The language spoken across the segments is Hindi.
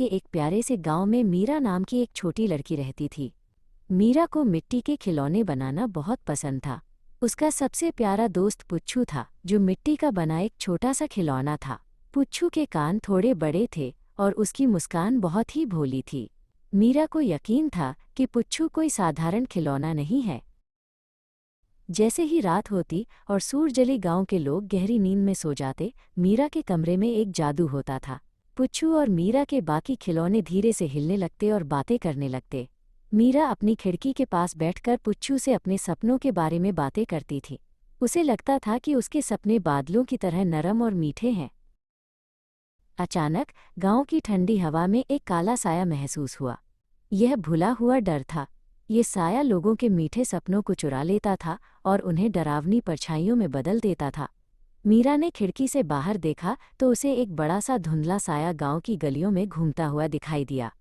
के एक प्यारे से गांव में मीरा नाम की एक छोटी लड़की रहती थी। मीरा को मिट्टी के खिलौने बनाना बहुत पसंद था। उसका सबसे प्यारा दोस्त पुच्छू था, जो मिट्टी का बना एक छोटा सा खिलौना था। पुच्छू के कान थोड़े बड़े थे और उसकी मुस्कान बहुत ही भोली थी। मीरा को यकीन था कि पुच्छू कोई साधारण खिलौना नहीं है। जैसे ही रात होती और सूरजली गांव के लोग गहरी नींद में सो जाते, मीरा के कमरे में एक जादू होता था। पुच्छू और मीरा के बाकी खिलौने धीरे से हिलने लगते और बातें करने लगते। मीरा अपनी खिड़की के पास बैठकर पुच्छू से अपने सपनों के बारे में बातें करती थी। उसे लगता था कि उसके सपने बादलों की तरह नरम और मीठे हैं। अचानक गांव की ठंडी हवा में एक काला साया महसूस हुआ। यह भुला हुआ डर था। ये साया लोगों के मीठे सपनों को चुरा लेता था और उन्हें डरावनी परछाइयों में बदल देता था। मीरा ने खिड़की से बाहर देखा तो उसे एक बड़ा सा धुंधला साया गांव की गलियों में घूमता हुआ दिखाई दिया।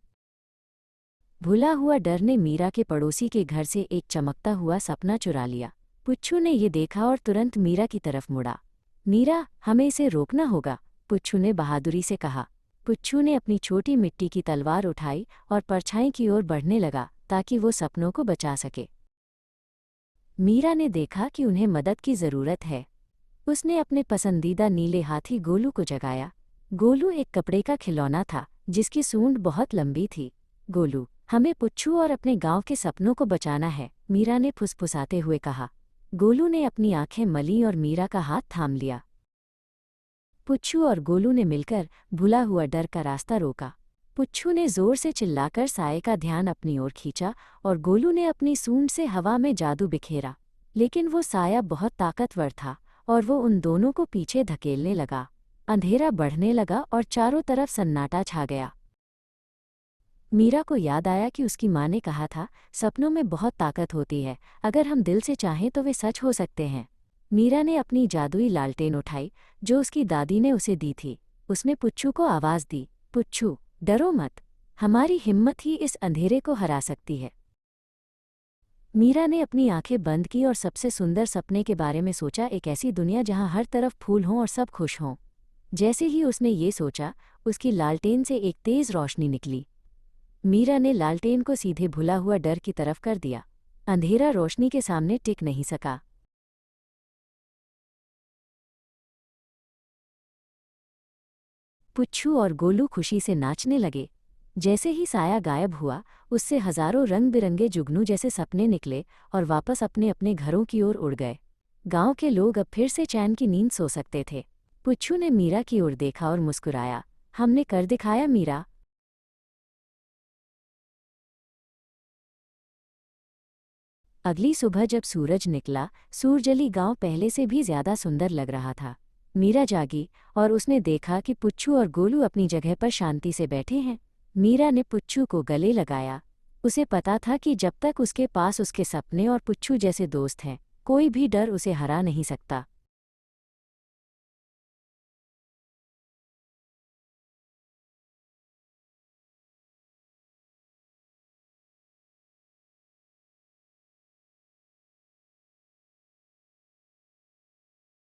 भुला हुआ डर ने मीरा के पड़ोसी के घर से एक चमकता हुआ सपना चुरा लिया। पुच्छू ने ये देखा और तुरंत मीरा की तरफ मुड़ा। मीरा, हमें इसे रोकना होगा, पुच्छू ने बहादुरी से कहा। पुच्छू ने अपनी छोटी मिट्टी की तलवार उठाई और परछाई की ओर बढ़ने लगा ताकि वो सपनों को बचा सके। मीरा ने देखा कि उन्हें मदद की ज़रूरत है। उसने अपने पसंदीदा नीले हाथी गोलू को जगाया। गोलू एक कपड़े का खिलौना था जिसकी सूंड बहुत लंबी थी। गोलू, हमें पुच्छू और अपने गांव के सपनों को बचाना है, मीरा ने फुसफुसाते हुए कहा। गोलू ने अपनी आंखें मलीं और मीरा का हाथ थाम लिया। पुच्छू और गोलू ने मिलकर भुला हुआ डर का रास्ता रोका। पुच्छू ने जोर से चिल्लाकर साये का ध्यान अपनी ओर खींचा और गोलू ने अपनी सूंड से हवा में जादू बिखेरा। लेकिन वो साया बहुत ताकतवर था और वो उन दोनों को पीछे धकेलने लगा। अंधेरा बढ़ने लगा और चारों तरफ सन्नाटा छा गया। मीरा को याद आया कि उसकी माँ ने कहा था, सपनों में बहुत ताकत होती है, अगर हम दिल से चाहें तो वे सच हो सकते हैं। मीरा ने अपनी जादुई लालटेन उठाई जो उसकी दादी ने उसे दी थी। उसने पुच्छू को आवाज़ दी, पुच्छू, डरो मत, हमारी हिम्मत ही इस अंधेरे को हरा सकती है। मीरा ने अपनी आंखें बंद की और सबसे सुंदर सपने के बारे में सोचा, एक ऐसी दुनिया जहां हर तरफ फूल हों और सब खुश हों। जैसे ही उसने ये सोचा, उसकी लालटेन से एक तेज़ रोशनी निकली। मीरा ने लालटेन को सीधे भुला हुआ डर की तरफ कर दिया। अंधेरा रोशनी के सामने टिक नहीं सका। पुच्छू और गोलू खुशी से नाचने लगे। जैसे ही साया गायब हुआ, उससे हजारों रंग बिरंगे जुगनू जैसे सपने निकले और वापस अपने अपने घरों की ओर उड़ गए। गांव के लोग अब फिर से चैन की नींद सो सकते थे। पुच्छू ने मीरा की ओर देखा और मुस्कुराया, हमने कर दिखाया मीरा। अगली सुबह जब सूरज निकला, सूरजली गांव पहले से भी ज्यादा सुंदर लग रहा था। मीरा जागी और उसने देखा कि पुच्छू और गोलू अपनी जगह पर शांति से बैठे हैं। मीरा ने पुच्छू को गले लगाया। उसे पता था कि जब तक उसके पास उसके सपने और पुच्छू जैसे दोस्त हैं, कोई भी डर उसे हरा नहीं सकता।